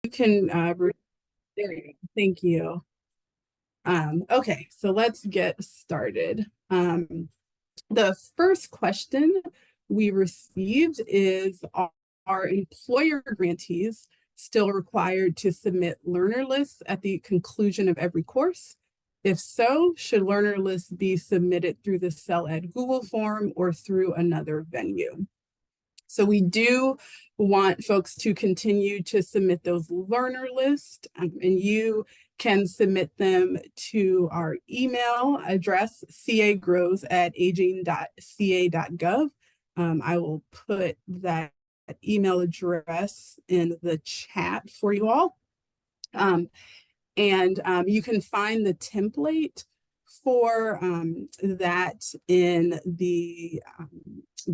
You can, there you go. Thank you. Okay, so let's get started. The first question we received is, are employer grantees still required to submit learner lists at the conclusion of every course? If so, should learner lists be submitted through the CellEd Google form or through another venue? So we do want folks to continue to submit those learner lists, and you can submit them to our email address, cagrows@aging.ca.gov. I will put that email address in the chat for you all. And you can find the template for that in the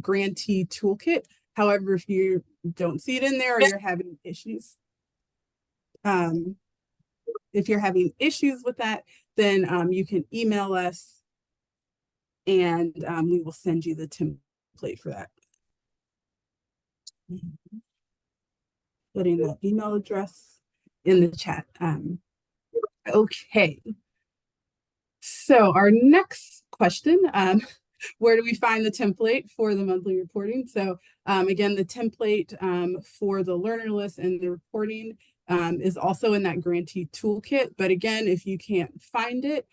grantee toolkit. However, if you don't see it in there or you're having issues, if you're having issues with that, then you can email us and we will send you the template for that. Putting that email address in the chat. Okay. So our next question, where do we find the template for the monthly reporting? So again, the template for the learner list and the reporting is also in that grantee toolkit. But again, if you can't find it,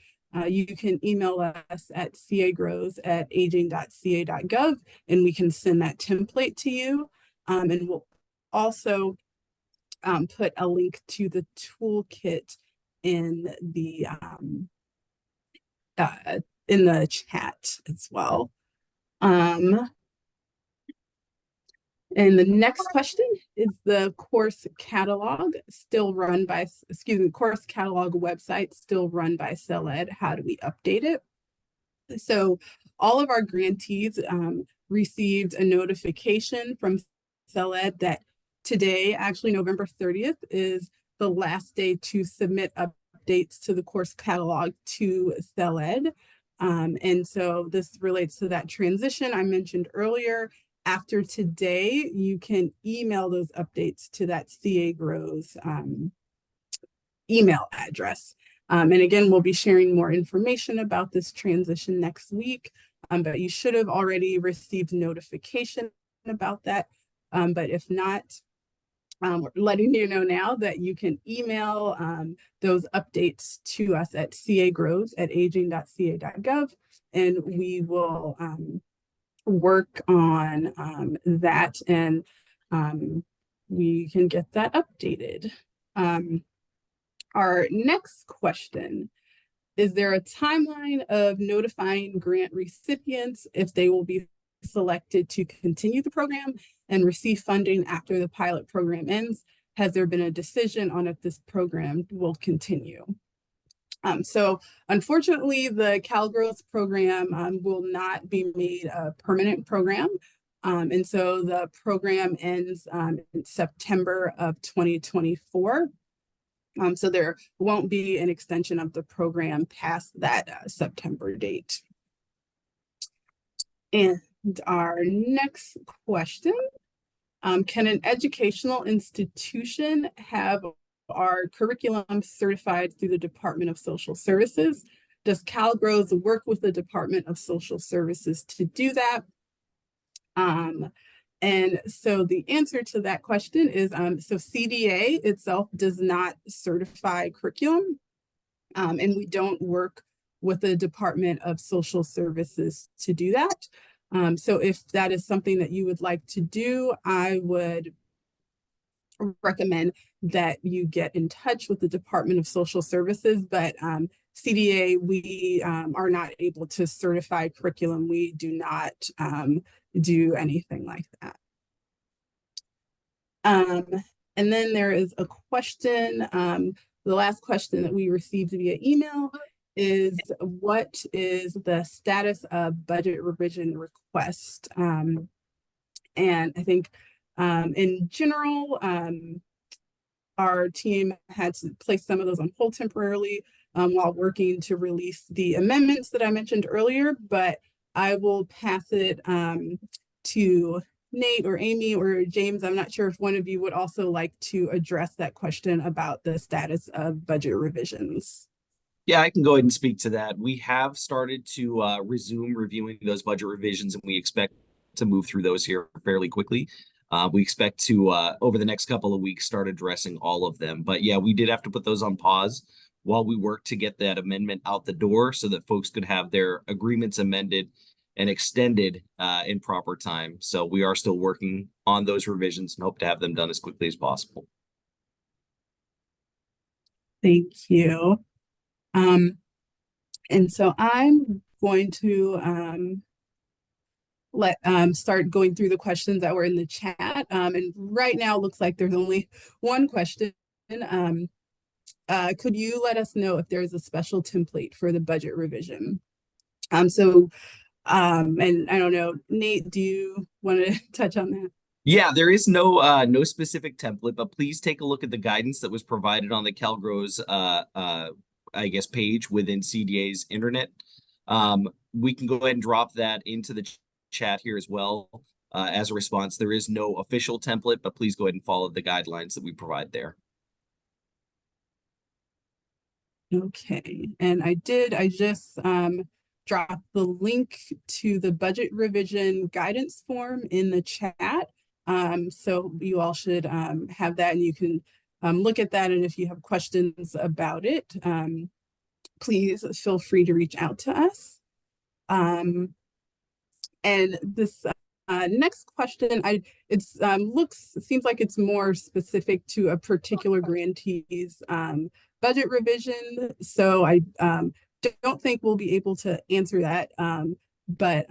you can email us at cagrows@aging.ca.gov and we can send that template to you. And we'll also put a link to the toolkit in the chat as well. And the next question is, the course catalog still run by, course catalog website still run by CellEd. How do we update it? So all of our grantees received a notification from CellEd that today, actually November 30th, is the last day to submit updates to the course catalog to CellEd. And so this relates to that transition I mentioned earlier. After today, you can email those updates to that CalGrows email address. And again, we'll be sharing more information about this transition next week, but you should have already received notification about that. But if not, we're letting you know now that you can email those updates to us at cagrows@aging.ca.gov, and we will work on that, and we can get that updated. Our next question: is there a timeline of notifying grant recipients if they will be selected to continue the program and receive funding after the pilot program ends? Has there been a decision on if this program will continue? So unfortunately, the CalGrows program will not be made a permanent program. And so the program ends in September of 2024. So there won't be an extension of the program past that September date. And our next question, can an educational institution have our curriculum certified through the Department of Social Services? Does CalGrows work with the Department of Social Services to do that? And so the answer to that question is, so CDA itself does not certify curriculum, and we don't work with the Department of Social Services to do that. So if that is something that you would like to do, I would recommend that you get in touch with the Department of Social Services, but CDA, we are not able to certify curriculum. We do not do anything like that. And then there is a question, the last question that we received via email is, what is the status of budget revision request? And I think in general, our team had to place some of those on hold temporarily while working to release the amendments that I mentioned earlier, but I will pass it to Nate or Amy or James, I'm not sure if one of you would also like to address that question about the status of budget revisions. Yeah, I can go ahead and speak to that. We have started to resume reviewing those budget revisions, and we expect to move through those here fairly quickly. We expect to, over the next couple of weeks, start addressing all of them. But yeah, we did have to put those on pause while we work to get that amendment out the door so that folks could have their agreements amended and extended in proper time. So we are still working on those revisions and hope to have them done as quickly as possible. Thank you. And so I'm going to start going through the questions that were in the chat. And right now it looks like there's only one question. Could you let us know if there's a special template for the budget revision? And I don't know, Nate, do you want to touch on that? Yeah, there is no specific template, but please take a look at the guidance that was provided on the CalGrows I guess page within CDA's internet. We can go ahead and drop that into the chat here as well as a response. There is no official template, but please go ahead and follow the guidelines that we provide there. Okay, and I just dropped the link to the budget revision guidance form in the chat. So you all should have that, and you can look at that. And if you have questions about it, please feel free to reach out to us. And this next question, seems like it's more specific to a particular grantee's budget revision. So I don't think we'll be able to answer that. But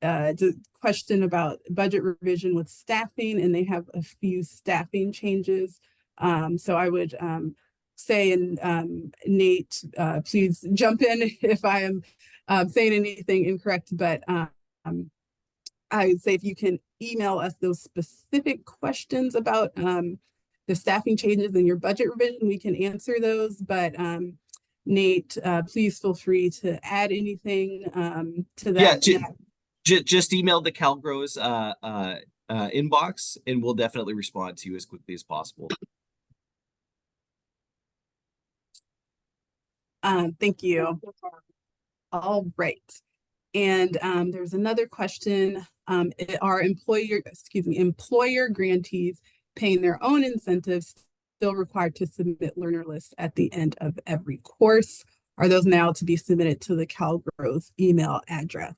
the question about budget revision with staffing, and they have a few staffing changes. So I would say, and Nate, please jump in if I am saying anything incorrect, but I would say if you can email us those specific questions about the staffing changes in your budget revision, we can answer those. But Nate, please feel free to add anything to that. Yeah, just email the CalGrows inbox, and we'll definitely respond to you as quickly as possible. Thank you. All right. And there's another question. Are employer grantees paying their own incentives still required to submit learner lists at the end of every course? Are those now to be submitted to the CalGrows email address?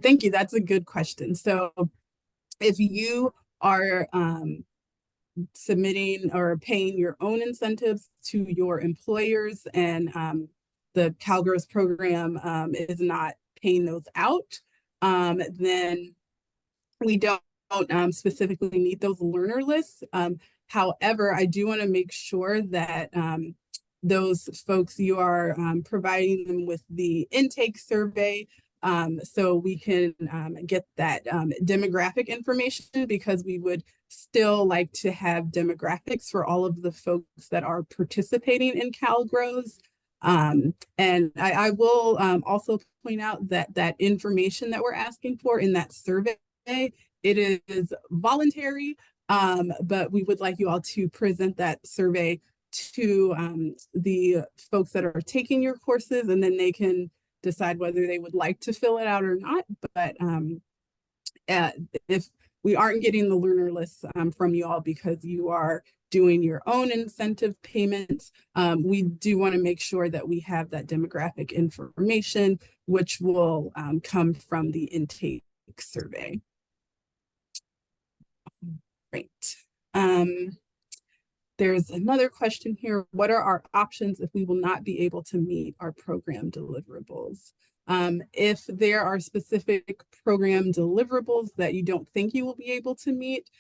Thank you. That's a good question. So if you are submitting or paying your own incentives to your employers, and the CalGrows program is not paying those out, then we don't specifically meet those learner lists. However, I do want to make sure that those folks, you are providing them with the intake survey, so we can get that demographic information, because we would still like to have demographics for all of the folks that are participating in CalGrows. And I will also point out that that information that we're asking for in that survey, it is voluntary, but we would like you all to present that survey to the folks that are taking your courses, and then they can decide whether they would like to fill it out or not. But if we aren't getting the learner lists from you all because you are doing your own incentive payments, we do want to make sure that we have that demographic information, which will come from the intake survey. Great. There's another question here. What are our options if we will not be able to meet our program deliverables? If there are specific program deliverables that you don't think you will be able to meet,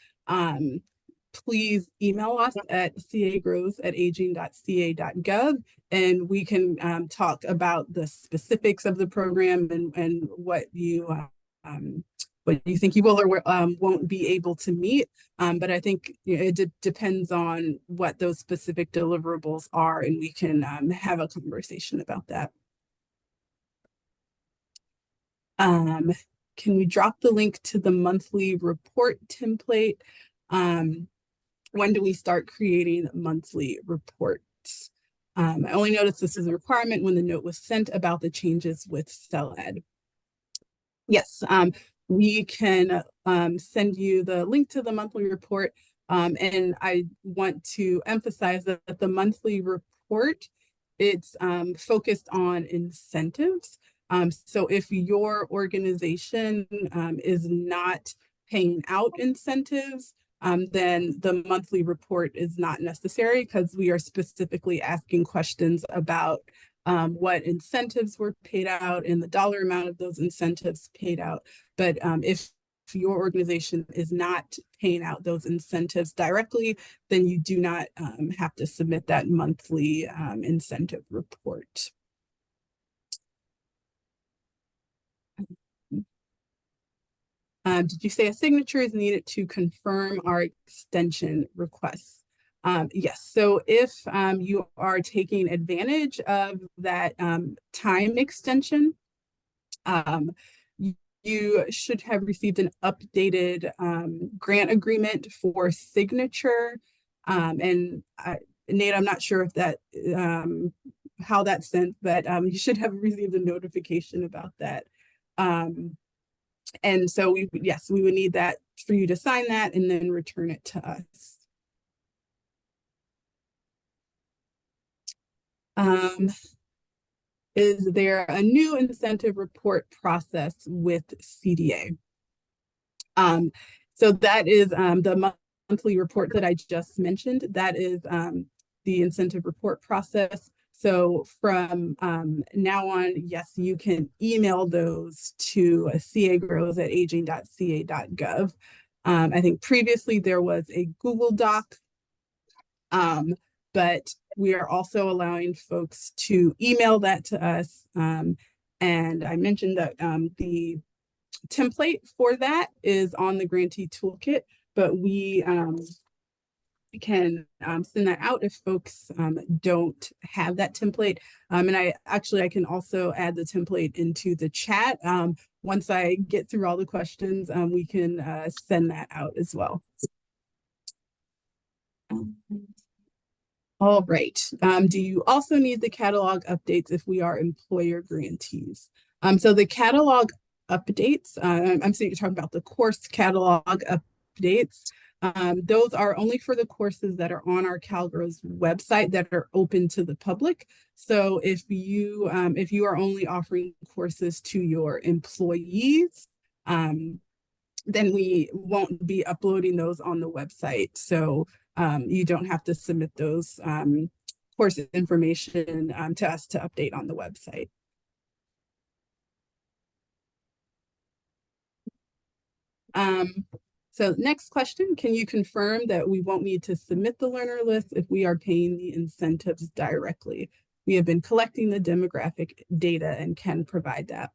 please email us at cagrows@aging.ca.gov, and we can talk about the specifics of the program and what you think you will or won't be able to meet. But I think it depends on what those specific deliverables are, and we can have a conversation about that. can we drop the link to the monthly report template? When do we start creating monthly reports? I only noticed this is a requirement when the note was sent about the changes with CellEd. Yes, we can send you the link to the monthly report. And I want to emphasize that the monthly report, it's focused on incentives. So if your organization is not paying out incentives, then the monthly report is not necessary because we are specifically asking questions about what incentives were paid out and the dollar amount of those incentives paid out. But if your organization is not paying out those incentives directly, then you do not have to submit that monthly incentive report. Did you say a signature is needed to confirm our extension requests? Yes, so if you are taking advantage of that time extension, you should have received an updated grant agreement for signature. And Nate, I'm not sure if that how that's sent, but you should have received a notification about that. And so yes, we would need that for you to sign that and then return it to us. Is there a new incentive report process with CDA? So that is the monthly report that I just mentioned. That is the incentive report process. So from now on, yes, you can email those to CalGrows@aging.ca.gov. I think previously there was a Google Doc, but we are also allowing folks to email that to us. And I mentioned that the template for that is on the grantee toolkit, but we can send that out if folks don't have that template. And I can also add the template into the chat. Once I get through all the questions, we can send that out as well. All right. Do you also need the catalog updates if we are employer grantees? So the catalog updates, I'm saying you're talking about the course catalog updates. Those are only for the courses that are on our CalGrows website that are open to the public. So if you are only offering courses to your employees, then we won't be uploading those on the website. So you don't have to submit those course information to us to update on the website. So next question, can you confirm that we won't need to submit the learner list if we are paying the incentives directly? We have been collecting the demographic data and can provide that.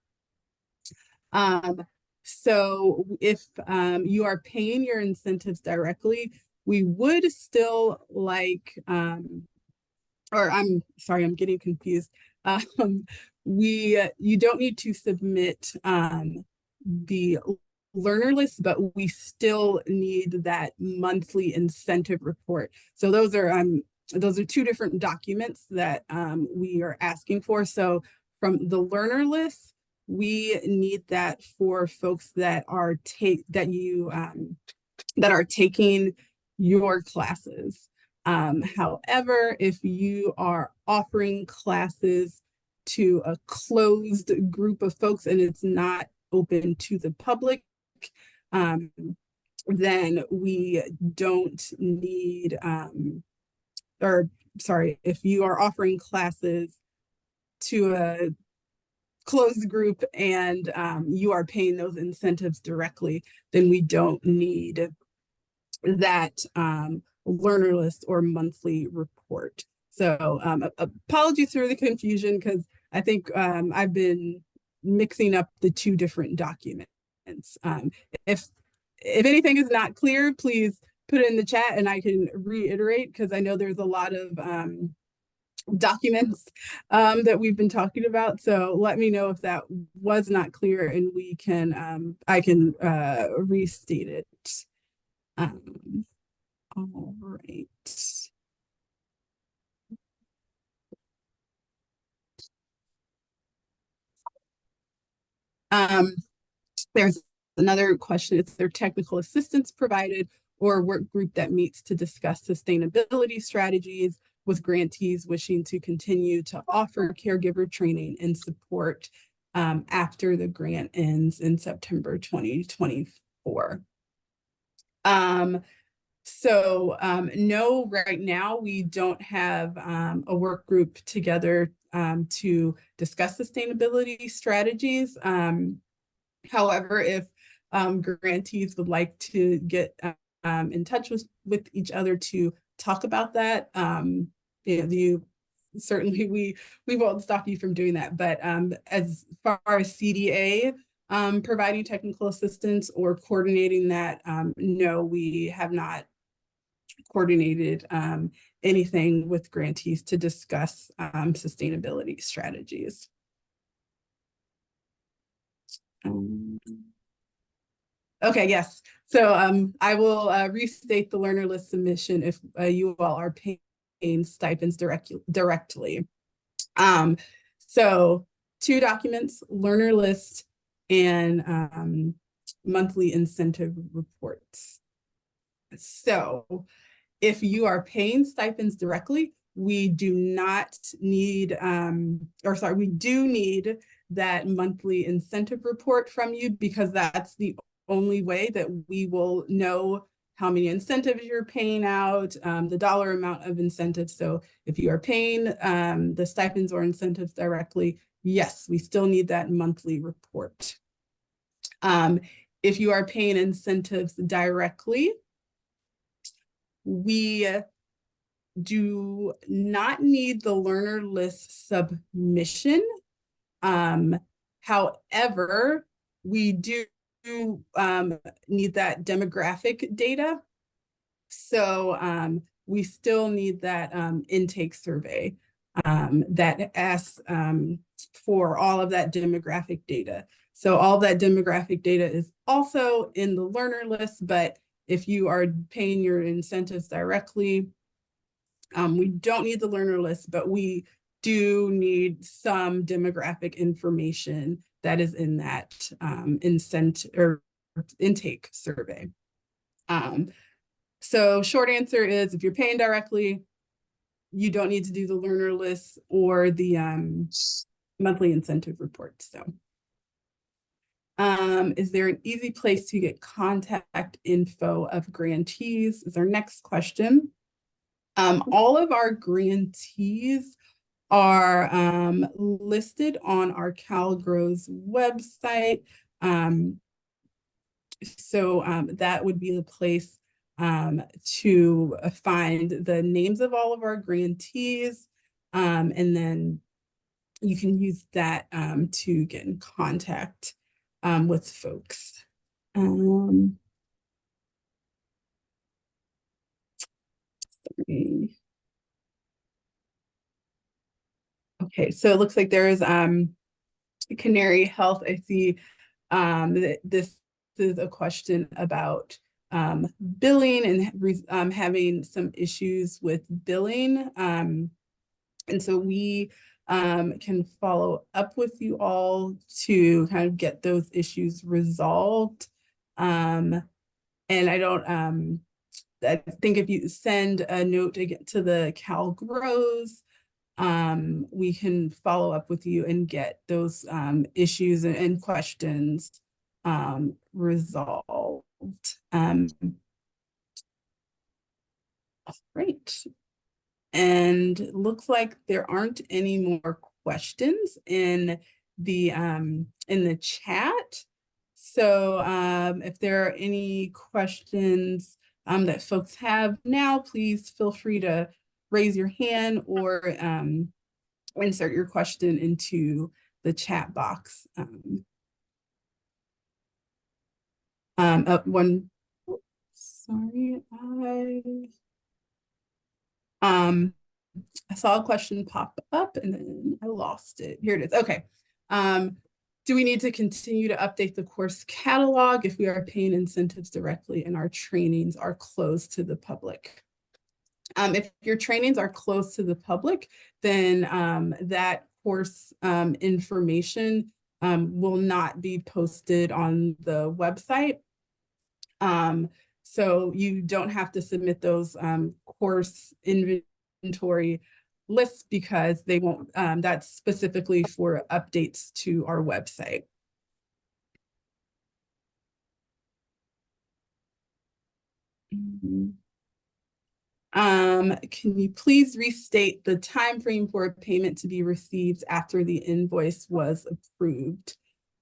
So if you are paying your incentives directly, we would still like, or I'm sorry, I'm getting confused. You don't need to submit the learner list, but we still need that monthly incentive report. So those are two different documents that we are asking for. So from the learner list, we need that for folks that are taking your classes. However, if you are offering classes to a closed group of folks and it's not open to the public, then we don't need, if you are offering classes to a closed group and you are paying those incentives directly, then we don't need that learner list or monthly report. So apologies for the confusion because I think I've been mixing up the two different documents. If anything is not clear, please put it in the chat and I can reiterate because I know there's a lot of documents that we've been talking about. So let me know if that was not clear and we can I can restate it. All right. Um, there's another question. Is there technical assistance provided or a work group that meets to discuss sustainability strategies with grantees wishing to continue to offer caregiver training and support after the grant ends in September 2024? No, right now we don't have a work group together to discuss sustainability strategies. However, if grantees would like to get in touch with each other to talk about that, you certainly we won't stop you from doing that. But as far as CDA providing technical assistance or coordinating that, no, we have not coordinated anything with grantees to discuss sustainability strategies. Okay, yes. So I will restate the learner list submission if you all are paying stipends directly. So 2 documents, learner list and monthly incentive reports. So if you are paying stipends directly, we do not need, we do need that monthly incentive report from you because that's the only way that we will know how many incentives you're paying out, the dollar amount of incentives. So if you are paying the stipends or incentives directly, yes, we still need that monthly report. If you are paying incentives directly, we do not need the learner list submission. However, we do need that demographic data. So we still need that intake survey that asks for all of that demographic data. So all that demographic data is also in the learner list, but if you are paying your incentives directly, we don't need the learner list, but we do need some demographic information that is in that intake survey. So short answer is if you're paying directly, you don't need to do the learner list or the monthly incentive report. So is there an easy place to get contact info of grantees is our next question. All of our grantees are listed on our CalGrows website. So that would be the place to find the names of all of our grantees. And then you can use that to get in contact with folks. Okay, so it looks like there is Canary Health. I see this is a question about billing and having some issues with billing. And so we can follow up with you all to kind of get those issues resolved. And I don't, I think if you send a note again to the CalGrows, we can follow up with you and get those issues and questions resolved. Great. And looks like there aren't any more questions in the chat. So if there are any questions that folks have now, please feel free to raise your hand or insert your question into the chat box. Sorry, I saw a question pop up and then I lost it. Here it is. Okay. Do we need to continue to update the course catalog if we are paying incentives directly and our trainings are closed to the public? If your trainings are closed to the public, then that course information will not be posted on the website. So you don't have to submit those course inventory lists because they won't, that's specifically for updates to our website. Can you please restate the time frame for a payment to be received after the invoice was approved?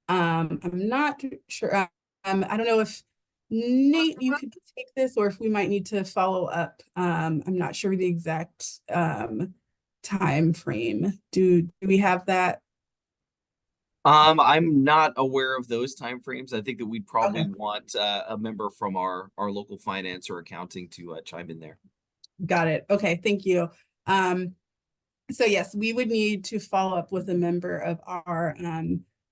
I'm not sure. I don't know if Nate, you could take this, or if we might need to follow up. I'm not sure the exact time frame. Do we have that? I'm not aware of those timeframes. I think that we'd probably Okay. want a member from our local finance or accounting to chime in there. Got it. Okay, thank you. So yes, we would need to follow up with a member of our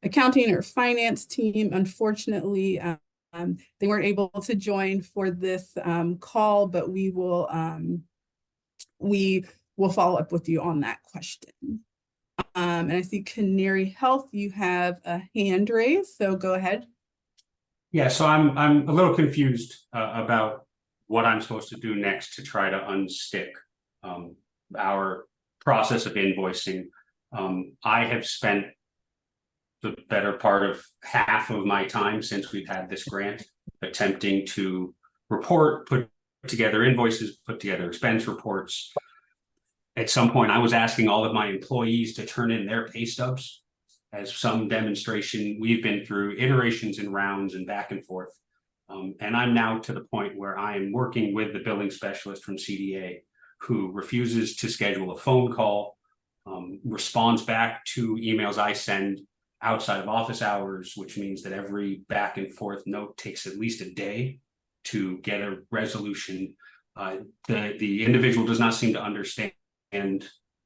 accounting or finance team. Unfortunately, they weren't able to join for this call, but we will follow up with you on that question. And I see Canary Health, you have a hand raised, so go ahead. Yeah, so I'm a little confused about what I'm supposed to do next to try to unstick our process of invoicing. I have spent the better part of half of my time since we've had this grant attempting to report, put together invoices, put together expense reports. At some point, I was asking all of my employees to turn in their pay stubs as some demonstration. We've been through iterations and rounds and back and forth. And I'm now to the point where I am working with the billing specialist from CDA who refuses to schedule a phone call, responds back to emails I send outside of office hours, which means that every back and forth note takes at least a day to get a resolution. The individual does not seem to understand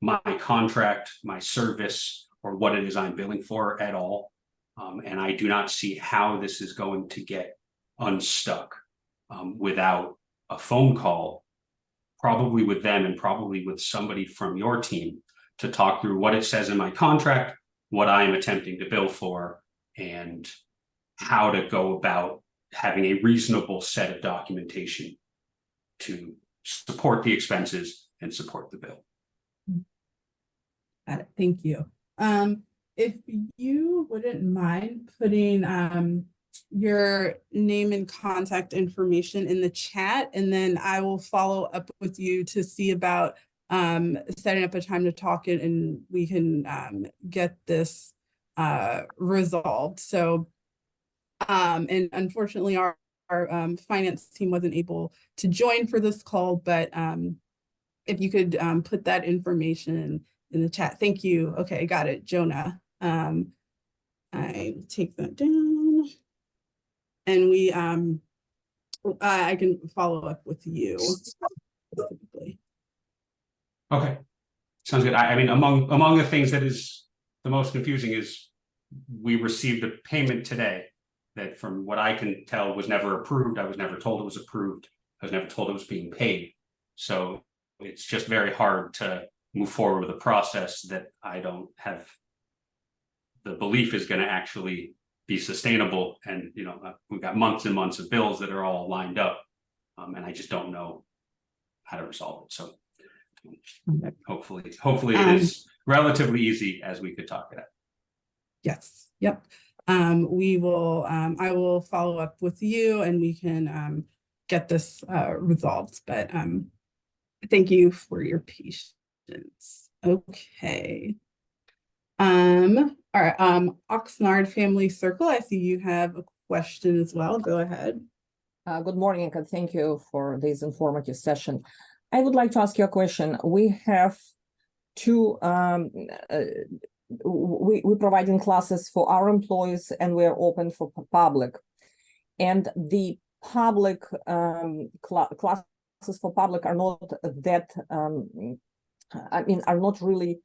my contract, my service, or what it is I'm billing for at all. And I do not see how this is going to get unstuck without a phone call, probably with them and probably with somebody from your team to talk through what it says in my contract, what I am attempting to bill for, and how to go about having a reasonable set of documentation to support the expenses and support the bill. Got it. Thank you. If you wouldn't mind putting your name and contact information in the chat, and then I will follow up with you to see about setting up a time to talk and we can get this resolved. So, and unfortunately our finance team wasn't able to join for this call, but if you could put that information in the chat. Thank you. Okay, got it, Jonah. I take that down. And we I can follow up with you specifically. Okay, sounds good. I mean, among the things that is the most confusing is we received a payment today that, from what I can tell, was never approved. I was never told it was approved. I was never told it was being paid. So it's just very hard to move forward with a process that I don't have the belief is going to actually be sustainable. And we've got months and months of bills that are all lined up, and I just don't know how to resolve it. So hopefully it is relatively easy as we could talk it out. Yes. Yep. We will. I will follow up with you, and we can get this resolved. But thank you for your patience. Okay. All right. Oxnard Family Circle, I see you have a question as well. Go ahead. Good morning, and thank you for this informative session. I would like to ask you a question. We have two, we're providing classes for our employees, and we're open for public. And the public classes for public are not that I mean, are not really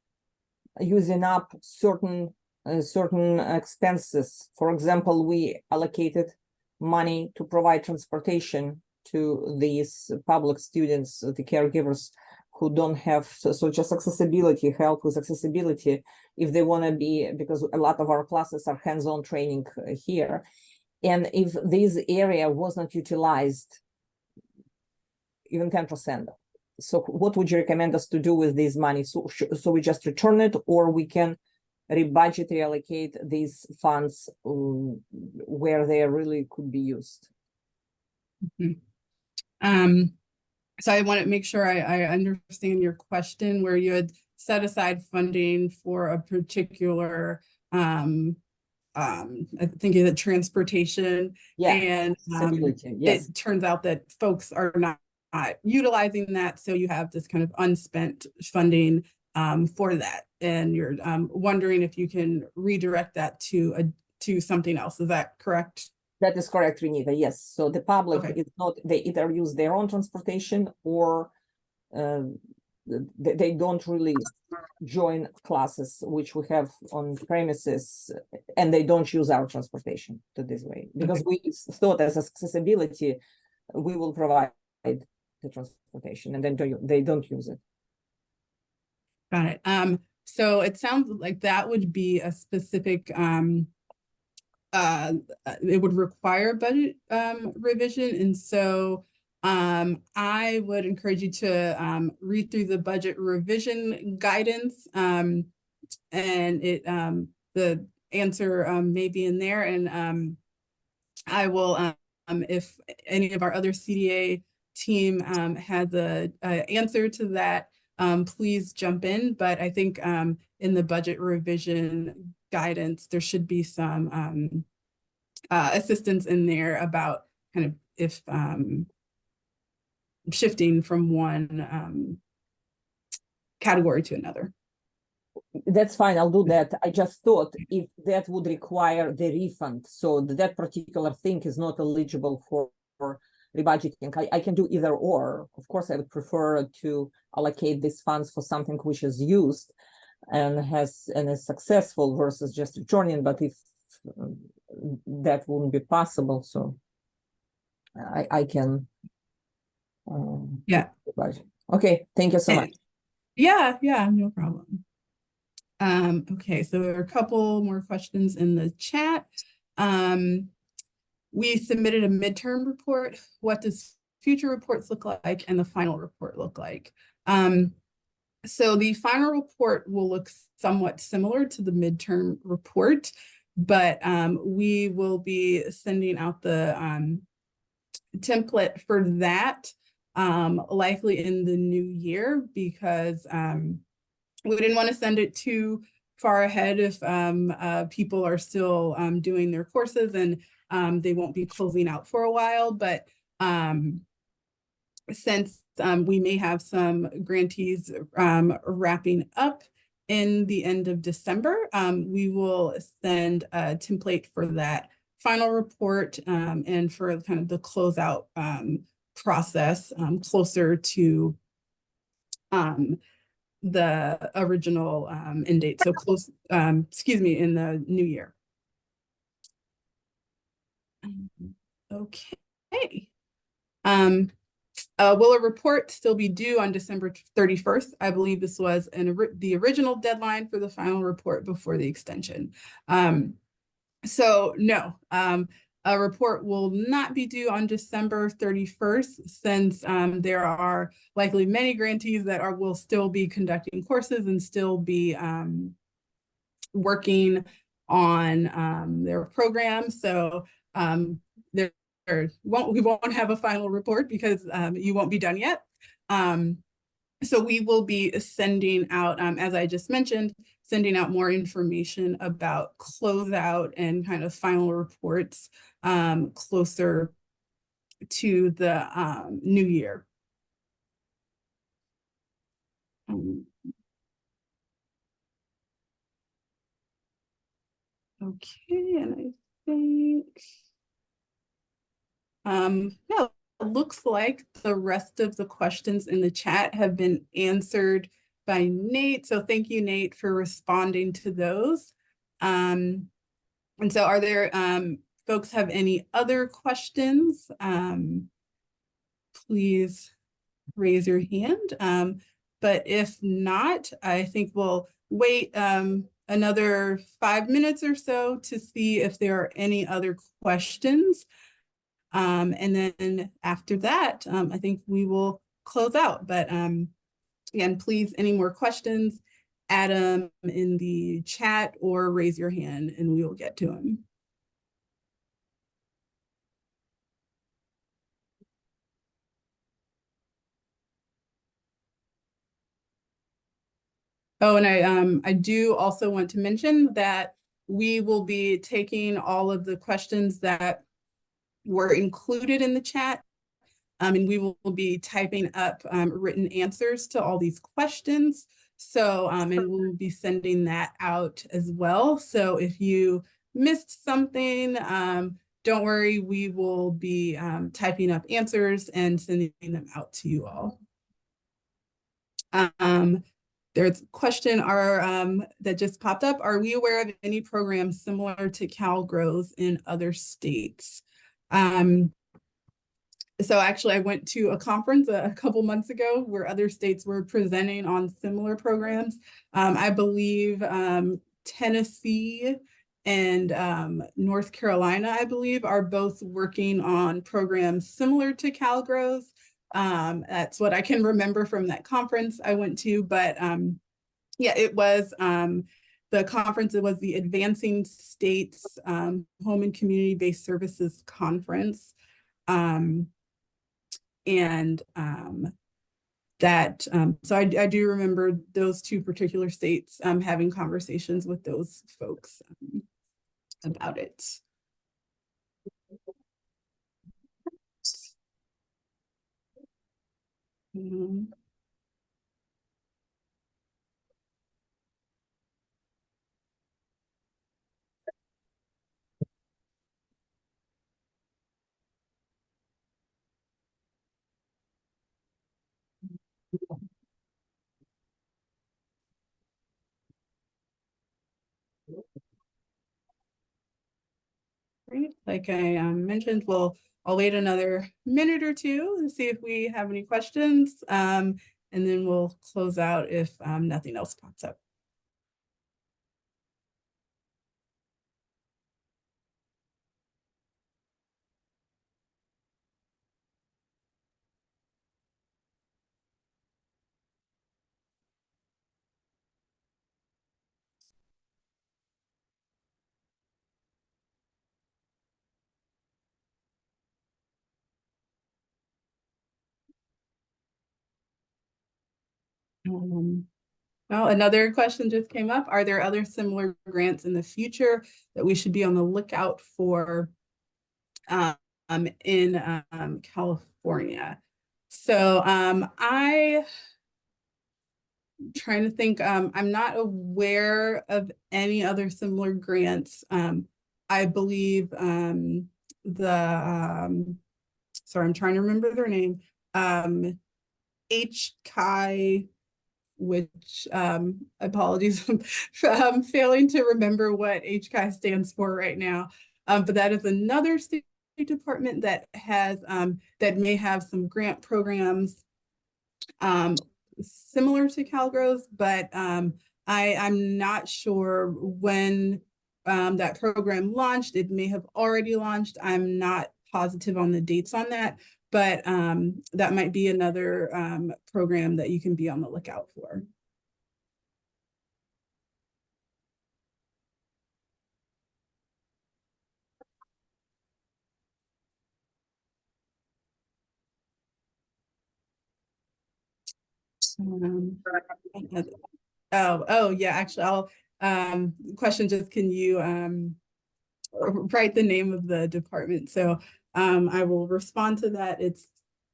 using up certain expenses. For example, we allocated money to provide transportation to these public students, the caregivers who don't have, so just accessibility, help with accessibility, if they want to be, because a lot of our classes are hands-on training here. And if this area was not utilized, even 10%, so what would you recommend us to do with this money? So we just return it, or we can rebudget, reallocate these funds where they really could be used? So I want to make sure I understand your question, where you had set aside funding for a particular, I think the transportation, Yeah, and yes. it turns out that folks are not utilizing that, so you have this kind of unspent funding for that, and you're wondering if you can redirect that to something else. Is that correct? That is correct, Renita. Yes. So the public Okay. is not, they either use their own transportation, or they don't really join classes which we have on premises, and they don't use our transportation to this way, because we thought as accessibility, we will provide the transportation, and then they don't use it. Got it. So it sounds like that would be a specific it would require budget revision, and so I would encourage you to read through the budget revision guidance, and it the answer may be in there, and I will if any of our other CDA team has a answer to that, please jump in. But I think in the budget revision guidance, there should be some assistance in there about kind of if shifting from one category to another. That's fine, I'll do that. I just thought if that would require the refund, so that particular thing is not eligible for rebudgeting. I can do either or. Of course, I would prefer to allocate these funds for something which is used and is successful versus just returning. But if that wouldn't be possible, so I can yeah. Okay, thank you so much. Yeah, no problem. Okay, so there are a couple more questions in the chat. We submitted a midterm report. What does future reports look like, and the final report look like? So the final report will look somewhat similar to the midterm report, but we will be sending out the template for that likely in the new year, because we didn't want to send it too far ahead if people are still doing their courses, and they won't be closing out for a while. But since we may have some grantees wrapping up in the end of December, we will send a template for that final report and for kind of the closeout process closer to the original end date. So close, excuse me, in the new year. Okay. Will a report still be due on December 31st? I believe this was the original deadline for the final report before the extension. So no, a report will not be due on December 31st, since there are likely many grantees that will still be conducting courses and still be working on their program. So we won't have a final report because you won't be done yet. So we will be sending out, as I just mentioned, sending out more information about closeout and kind of final reports closer to the new year. Okay, and I think yeah, it looks like the rest of the questions in the chat have been answered by Nate. So thank you, Nate, for responding to those. And so are there folks have any other questions? Please raise your hand. But if not, I think we'll wait another 5 minutes or so to see if there are any other questions. And then after that, I think we will close out. But again, please, any more questions, add them in the chat or raise your hand and we will get to them. Oh, and I do also want to mention that we will be taking all of the questions that were included in the chat, and we will be typing up written answers to all these questions. So, and we'll be sending that out as well. So if you missed something, don't worry, we will be typing up answers and sending them out to you all. There's a question that just popped up. Are we aware of any programs similar to CalGrows in other states? So actually I went to a conference a couple months ago where other states were presenting on similar programs. I believe Tennessee and North Carolina, I believe, are both working on programs similar to CalGrows. That's what I can remember from that conference I went to, but yeah, it was the conference, it was the Advancing States Home and Community-Based Services Conference. So I do remember those two particular states having conversations with those folks about it. Great. Like I mentioned, I'll wait another minute or two and see if we have any questions, and then we'll close out if nothing else pops up. Well, another question just came up. Are there other similar grants in the future that we should be on the lookout for in California? So I'm trying to think, I'm not aware of any other similar grants. I believe sorry, I'm trying to remember their name. HCI, which apologies, I'm failing to remember what HCI stands for right now. But that is another state department that has that may have some grant programs similar to CalGrows, but I'm not sure when that program launched. It may have already launched. I'm not positive on the dates on that, but that might be another program that you can be on the lookout for. Oh yeah, actually I'll question just, can you write the name of the department? So I will respond to that. It's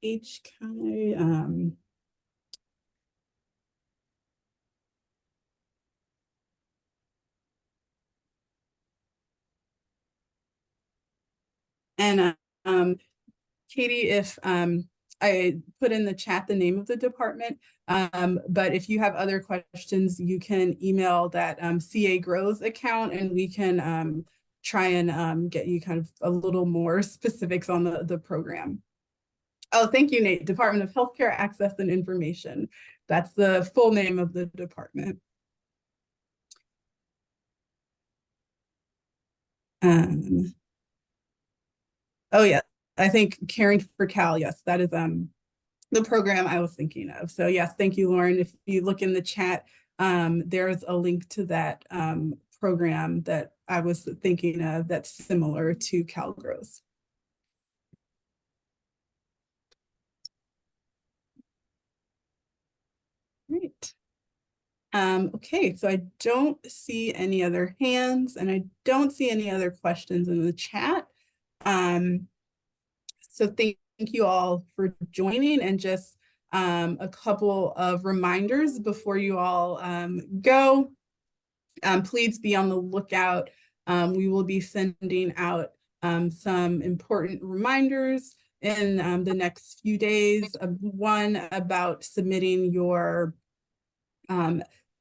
HCI and Katie, if I put in the chat the name of the department, but if you have other questions, you can email that CalGrows account, and we can try and get you kind of a little more specifics on the program. Oh, thank you, Nate. Department of Healthcare Access and Information. That's the full name of the department. Oh yeah, I think Caring for Cal. Yes, that is the program I was thinking of. So yes, thank you, Lauren. If you look in the chat, there's a link to that program that I was thinking of that's similar to CalGrows. Great. Okay, so I don't see any other hands, and I don't see any other questions in the chat. So thank you all for joining, and just a couple of reminders before you all go. Please be on the lookout. We will be sending out some important reminders in the next few days. One about submitting your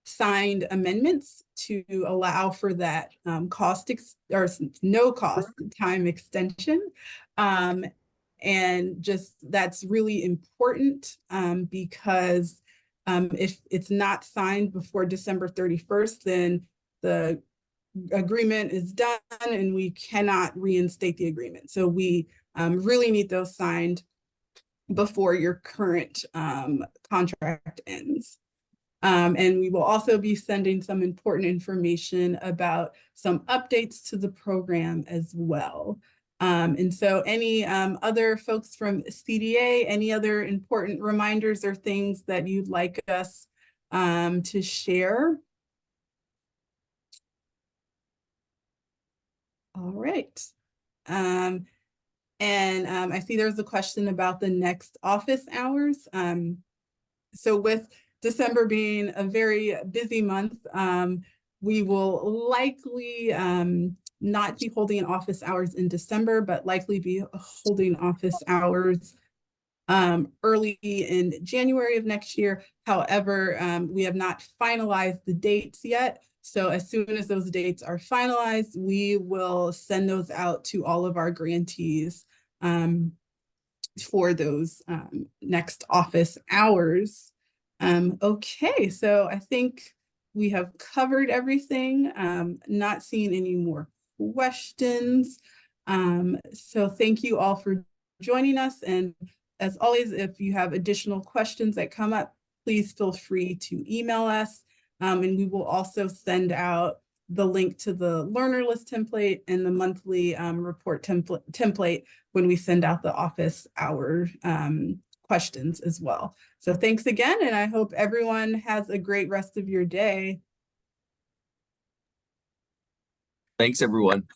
signed amendments to allow for that no cost time extension. And just that's really important because if it's not signed before December 31st, then the agreement is done and we cannot reinstate the agreement. So we really need those signed before your current contract ends. And we will also be sending some important information about some updates to the program as well. And so any other folks from CDA, any other important reminders or things that you'd like us to share? All right. And I see there's a question about the next office hours. So with December being a very busy month, we will likely not be holding office hours in December, but likely be holding office hours early in January of next year. However, we have not finalized the dates yet. So as soon as those dates are finalized, we will send those out to all of our grantees for those next office hours. Okay, so I think we have covered everything. Not seeing any more questions. So thank you all for joining us. And as always, if you have additional questions that come up, please feel free to email us. And we will also send out the link to the learner list template and the monthly report template when we send out the office hour questions as well. So thanks again, and I hope everyone has a great rest of your day. Thanks, everyone.